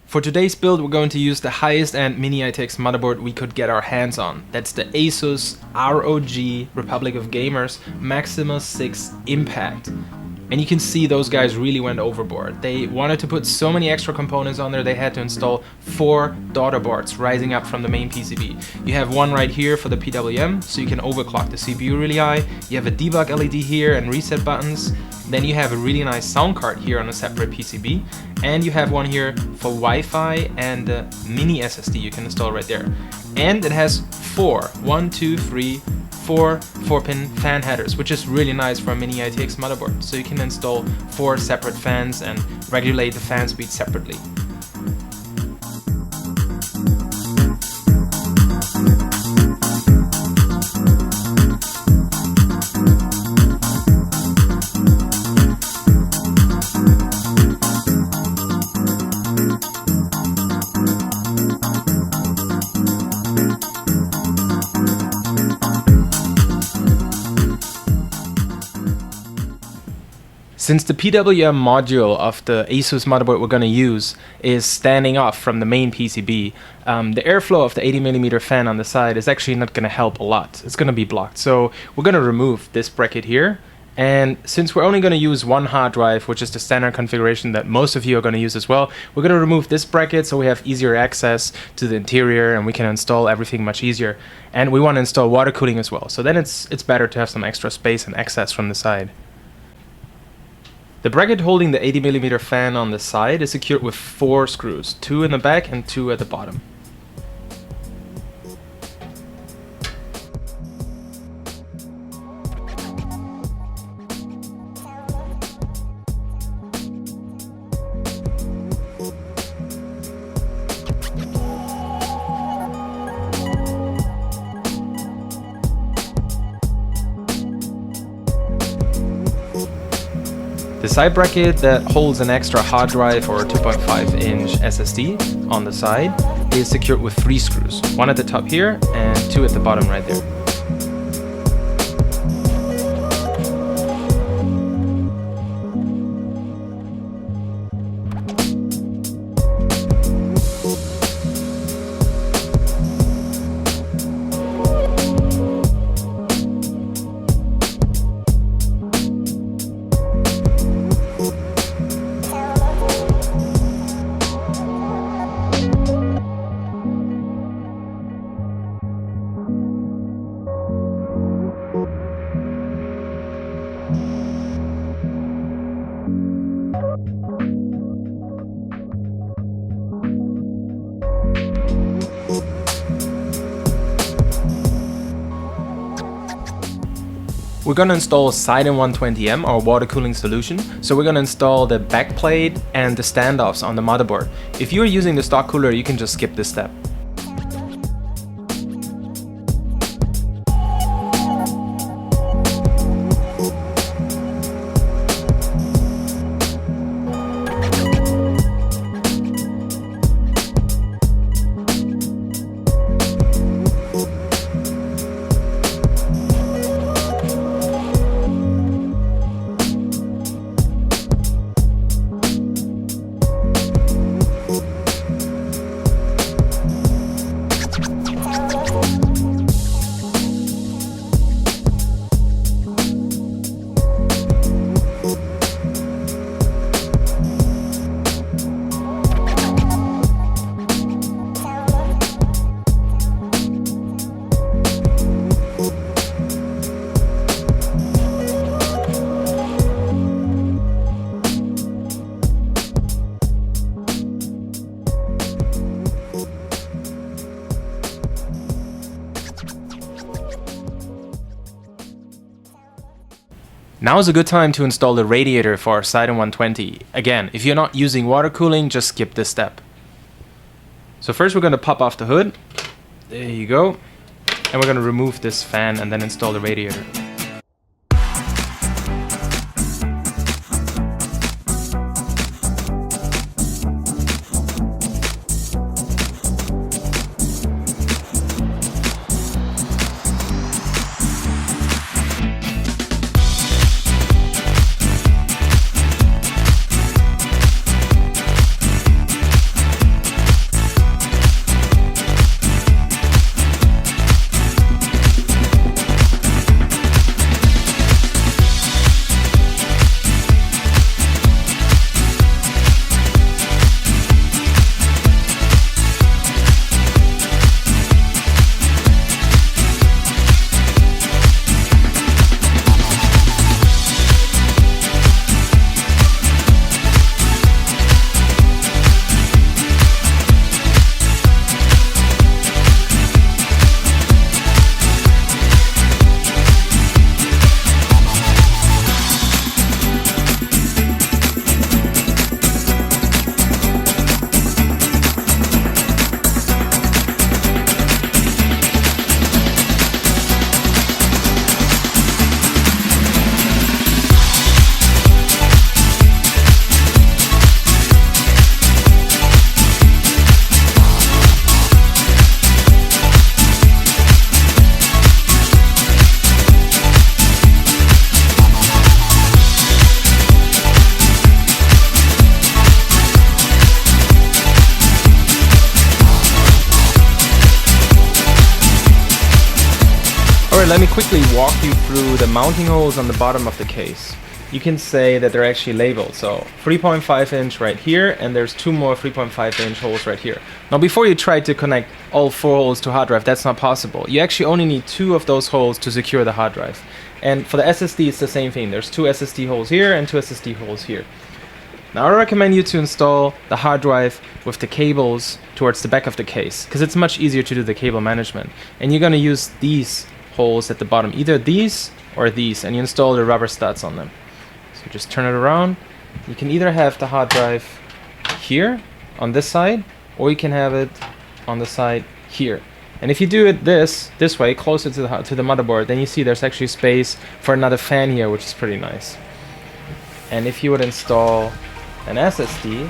For today's build, we're going to use the highest end mini ITX motherboard we could get our hands on. That's the Asus ROG Republic of Gamers Maximus 6 Impact. And you can see those guys really went overboard. They wanted to put so many extra components on there, they had to install 4 daughter boards rising up from the main PCB. You have one right here for the PWM, so you can overclock the CPU really high. You have a debug LED here and reset buttons. Then you have a really nice sound card here on a separate PCB. And you have one here for Wi-Fi and a mini SSD you can install right there. And it has 4 4-pin fan headers, which is really nice for a mini ITX motherboard. So you can install 4 separate fans and regulate the fan speed separately. Since the PWM module of the Asus motherboard we're going to use is standing off from the main PCB, the airflow of the 80mm fan on the side is actually not going to help a lot. It's going to be blocked. So we're going to remove this bracket here. And since we're only going to use one hard drive, which is the standard configuration that most of you are going to use as well, we're going to remove this bracket so we have easier access to the interior and we can install everything much easier. And we want to install water cooling as well. So then it's better to have some extra space and access from the side. The bracket holding the 80mm fan on the side is secured with 4 screws, 2 in the back and 2 at the bottom. The side bracket that holds an extra hard drive or a 2.5-inch SSD on the side is secured with 3 screws, 1 at the top here and 2 at the bottom right there. We're going to install Sidon 120M, our water cooling solution. So we're going to install the backplate and the standoffs on the motherboard. If you're using the stock cooler, you can just skip this step. Now is a good time to install the radiator for our Sidon 120. Again, if you're not using water cooling, just skip this step. So first we're going to pop off the hood. There you go. And we're going to remove this fan and then install the radiator. let me quickly walk you through the mounting holes on the bottom of the case. You can say that they're actually labeled. So 3.5 inch right here, and there's two more 3.5 inch holes right here. Now before you try to connect all 4 holes to hard drive, that's not possible. You actually only need 2 of those holes to secure the hard drive. And for the SSD, it's the same thing. There's 2 SSD holes here and 2 SSD holes here. Now I recommend you to install the hard drive with the cables towards the back of the case, because it's much easier to do the cable management. And you're going to use these holes at the bottom, either these or these, and you install the rubber studs on them. So just turn it around. You can either have the hard drive here on this side, or you can have it on the side here. And if you do it this way, closer to the motherboard, then you see there's actually space for another fan here, which is pretty nice. And if you would install an SSD,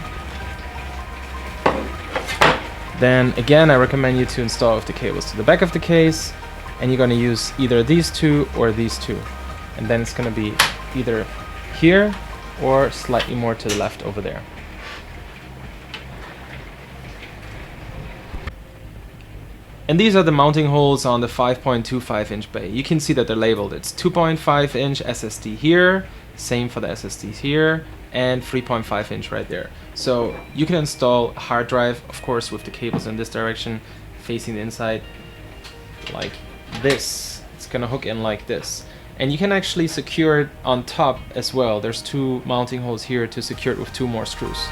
then again I recommend you to install with the cables to the back of the case, and you're going to use either these 2 or these 2, and then it's going to be either here or slightly more to the left over there. And these are the mounting holes on the 5.25 inch bay. You can see that they're labeled. It's 2.5 inch SSD here, same for the SSDs here, and 3.5 inch right there. So you can install a hard drive, of course, with the cables in this direction, facing the inside like this. It's gonna hook in like this. And you can actually secure it on top as well. There's 2 mounting holes here to secure it with 2 more screws.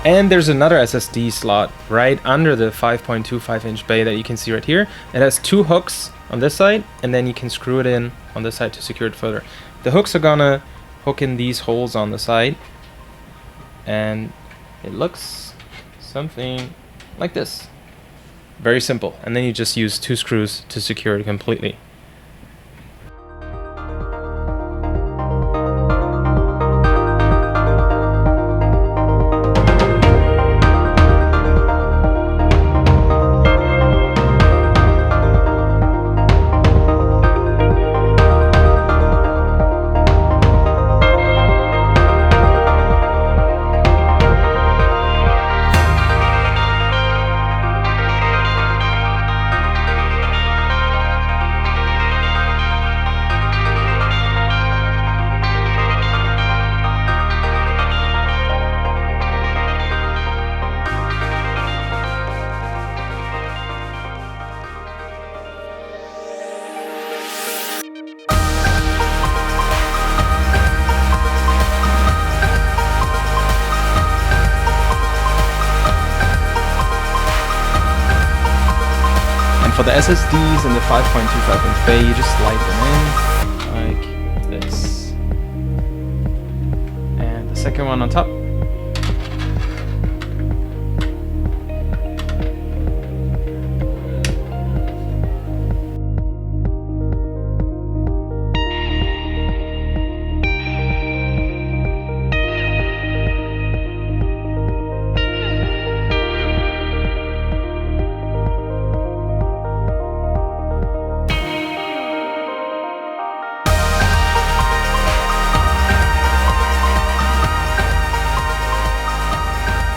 And there's another SSD slot right under the 5.25 inch bay that you can see right here. It has 2 hooks on this side, and then you can screw it in on this side to secure it further. The hooks are gonna hook in these holes on the side, and it looks something like this. Very simple. And then you just use 2 screws to secure it completely. For the SSDs in the 5.25 inch bay, you just slide them in like this. And the second one on top.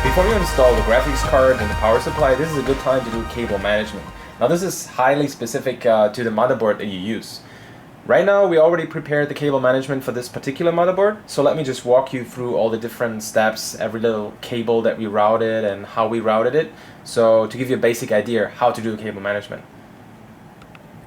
Before you install the graphics card and the power supply, this is a good time to do cable management. Now this is highly specific to the motherboard that you use. Right now we already prepared the cable management for this particular motherboard, so let me just walk you through all the different steps, every little cable that we routed and how we routed it, so to give you a basic idea how to do the cable management.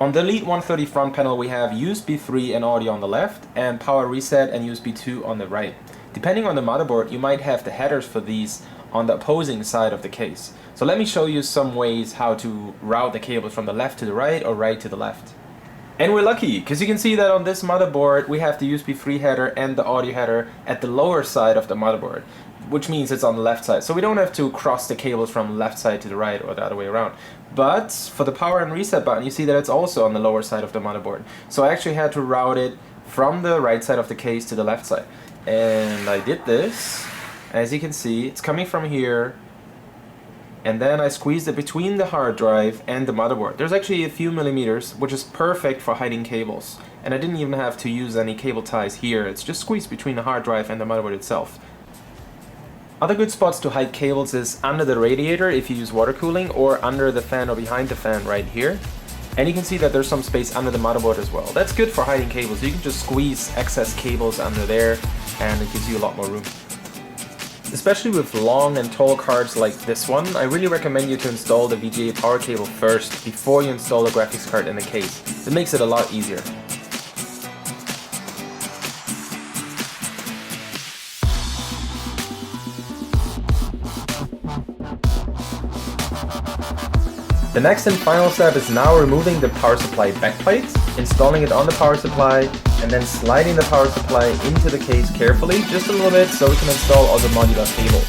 On the Elite 130 front panel we have USB 3 and audio on the left, and power reset and USB 2 on the right. Depending on the motherboard, you might have the headers for these on the opposing side of the case. So let me show you some ways how to route the cables from the left to the right or right to the left. And we're lucky, because you can see that on this motherboard we have the USB 3 header and the audio header at the lower side of the motherboard, which means it's on the left side. So we don't have to cross the cables from the left side to the right or the other way around. But for the power and reset button, you see that it's also on the lower side of the motherboard. So I actually had to route it from the right side of the case to the left side. And I did this. As you can see, it's coming from here, and then I squeezed it between the hard drive and the motherboard. There's actually a few millimeters, which is perfect for hiding cables. and I didn't even have to use any cable ties here. It's just squeezed between the hard drive and the motherboard itself. Other good spots to hide cables is under the radiator if you use water cooling, or under the fan or behind the fan right here. And you can see that there's some space under the motherboard as well. That's good for hiding cables. You can just squeeze excess cables under there and it gives you a lot more room. Especially with long and tall cards like this one, I really recommend you to install the VGA power cable first before you install the graphics card in the case. It makes it a lot easier. The next and final step is now removing the power supply backplate, installing it on the power supply, and then sliding the power supply into the case carefully, just a little bit, so we can install all the modular cables.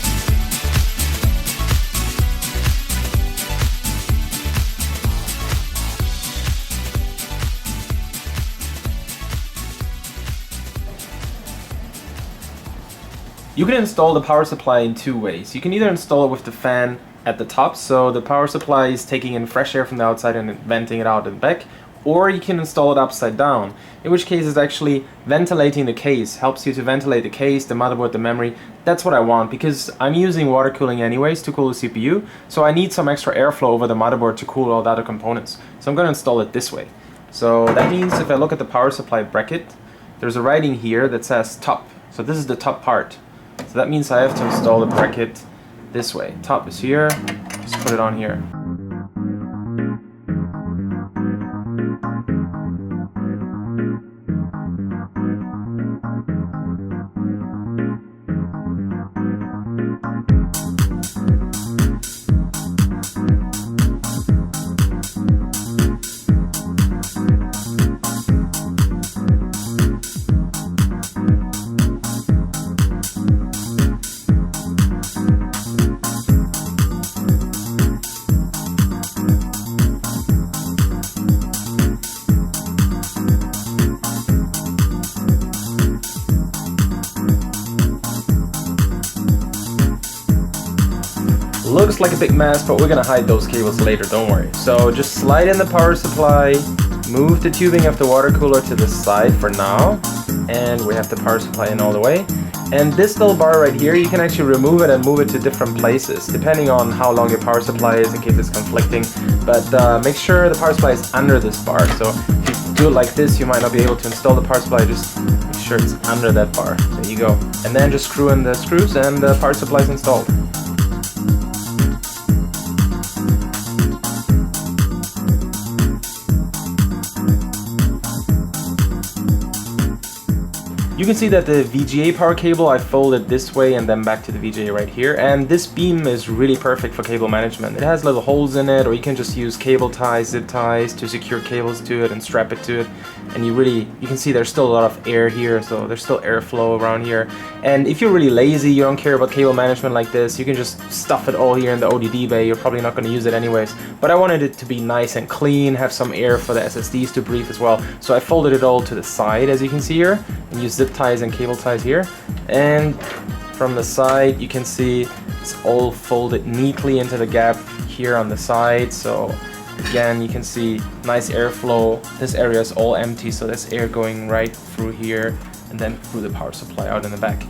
You can install the power supply in two ways. You can either install it with the fan at the top, so the power supply is taking in fresh air from the outside and venting it out in the back, or you can install it upside down, in which case it's actually ventilating the case, helps you to ventilate the case, the motherboard, the memory. That's what I want, because I'm using water cooling anyways to cool the CPU, so I need some extra airflow over the motherboard to cool all the other components. So I'm going to install it this way. So that means if I look at the power supply bracket, there's a writing here that says top. So this is the top part. So that means I have to install the bracket this way. Top is here, just put it on here. Looks like a big mess, but we're gonna hide those cables later, don't worry. So just slide in the power supply, move the tubing of the water cooler to the side for now, and we have the power supply in all the way. And this little bar right here, you can actually remove it and move it to different places, depending on how long your power supply is, in case it's conflicting. But make sure the power supply is under this bar. So if you do it like this, you might not be able to install the power supply. Just make sure it's under that bar. There you go. And then just screw in the screws and the power supply is installed. You can see that the VGA power cable I folded this way and then back to the VGA right here, and this beam is really perfect for cable management. It has little holes in it, or you can just use cable ties, zip ties to secure cables to it and strap it to it, and you can see there's still a lot of air here, so there's still airflow around here. And if you're really lazy, you don't care about cable management like this, you can just stuff it all here in the ODD bay. You're probably not going to use it anyways, but I wanted it to be nice and clean, have some air for the SSDs to breathe as well, so I folded it all to the side, as you can see here, and use zip ties and cable ties here. And from the side you can see it's all folded neatly into the gap here on the side. So again, you can see nice airflow. This area is all empty, so there's air going right through here and then through the power supply out in the back.